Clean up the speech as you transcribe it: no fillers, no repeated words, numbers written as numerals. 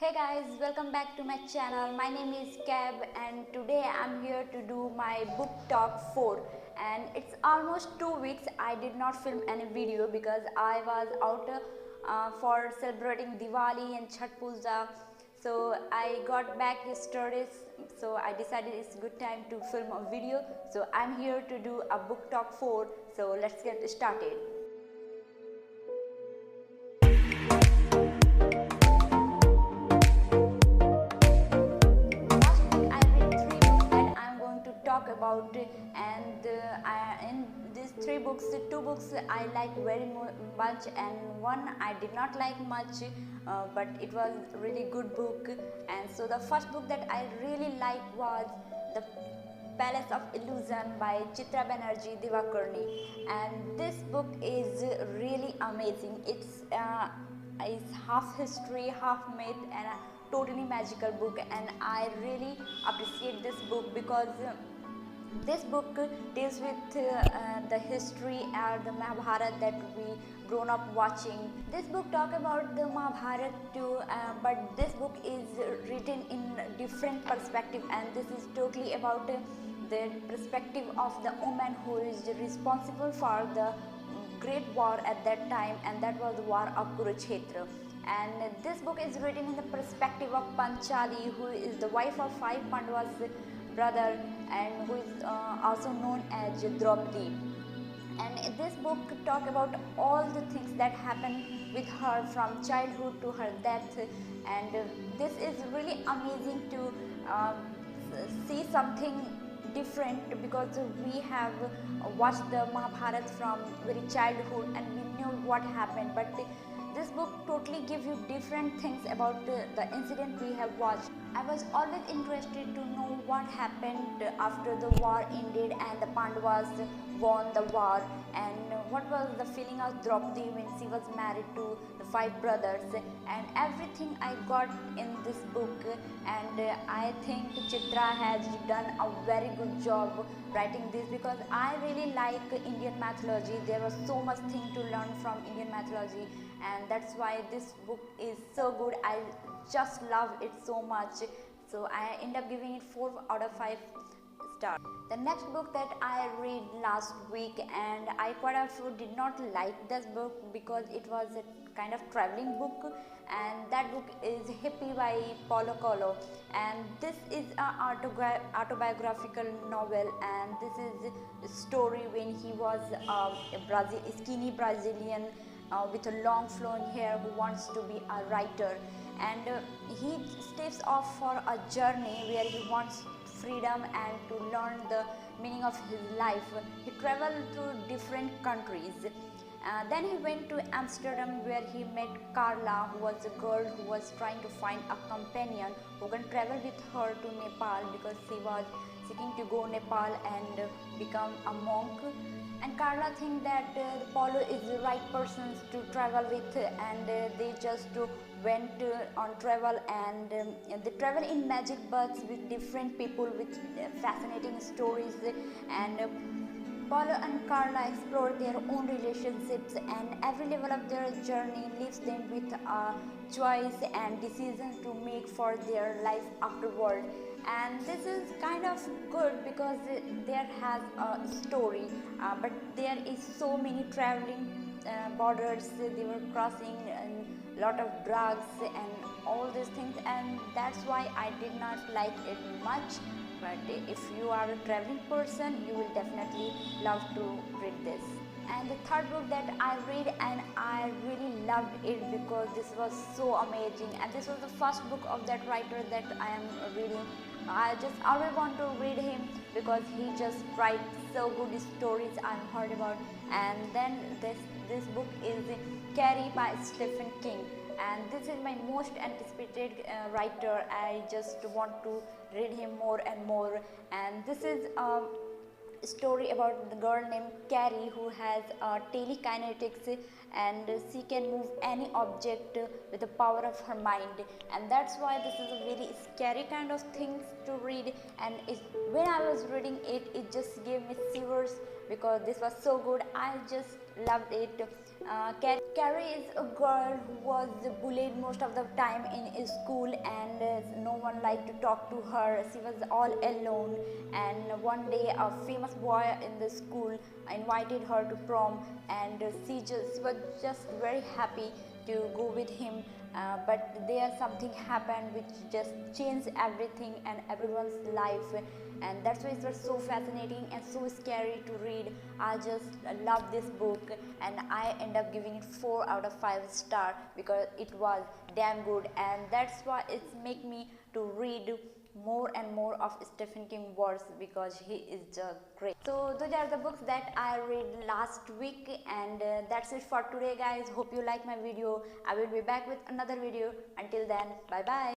Hey guys, welcome back to my channel. My name is Keb and today I'm here to do my book talk 4, and it's almost 2 weeks I did not film any video because I was out for celebrating Diwali and Chhat Puja. So I got back yesterday, so I decided it's a good time to film a video. So I'm here to do a book talk 4, so let's get started. Talk about, and in these 3 books, 2 books I like very much and one I did not like much, but it was really good book. And so the first book that I really liked was The Palace of Illusion by Chitra Banerjee Divakarni, and this book is really amazing. It's half history, half myth, and a totally magical book, and I really appreciate this book because this book deals with the history and the Mahabharata that we grown up watching. This book talk about the Mahabharata too, but this book is written in different perspective, and this is totally about the perspective of the woman who is responsible for the great war at that time, and that was the war of Kurukshetra. And this book is written in the perspective of Panchali, who is the wife of 5 Pandavas brother and who is also known as Draupadi. And this book talk about all the things that happened with her from childhood to her death, and this is really amazing to see something different because we have watched the Mahabharata from very childhood and we knew what happened, but this book totally gives you different things about the incident we have watched. I was always interested to know what happened after the war ended and the Pandavas won the war, and what was the feeling of Draupadi when she was married to the 5 brothers, and everything I got in this book. And I think Chitra has done a very good job writing this because I really like Indian mythology. There was so much thing to learn from Indian mythology, and that's why this book is so good. I just love it so much, so I end up giving it 4 out of 5 stars. The next book that I read last week, and I quite often did not like this book because it was a kind of traveling book, and that book is Hippie by Paulo Coelho, and this is an autobiographical novel, and this is a story when he was a skinny Brazilian with a long flowing hair who wants to be a writer, and he steps off for a journey where he wants freedom and to learn the meaning of his life. He traveled to different countries. Then he went to Amsterdam where he met Carla, who was a girl who was trying to find a companion who can travel with her to Nepal because she was seeking to go Nepal and become a monk. And Carla think that Paulo is the right person to travel with, and they just went on travel, and they travel in magic bus with different people with fascinating stories, and Paulo and Carla explore their own relationships, and every level of their journey leaves them with a choice and decisions to make for their life afterward. And this is kind of good because there has a story, but there is so many traveling borders they were crossing, and lot of drugs and all these things, and that's why I did not like it much. But if you are a traveling person, you will definitely love to read this. And the third book that I read, and I really loved it because this was so amazing, and this was the first book of that writer that I am reading. I just always want to read him because he just writes so good stories I've heard about. And then this book is Kerry by Stephen King, and this is my most anticipated writer. I just want to read him more and more. And this is story about the girl named Kerry who has telekinetics, and she can move any object with the power of her mind, and that's why this is a very scary kind of things to read. And when I was reading it, it just gave me shivers because this was so good. I just loved it. Kerry is a girl who was bullied most of the time in school, and no one liked to talk to her. She was all alone, and one day a famous boy in the school invited her to prom, and she was just very happy to go with him. But there something happened which just changed everything and everyone's life, and that's why it was so fascinating and so scary to read. I just love this book, and I end up giving it 4 out of 5 star because it was damn good, and that's why it's make me to read more and more of Stephen King works because he is just great. So those are the books that I read last week, and that's it for today guys. Hope you like my video. I will be back with another video. Until then, bye bye.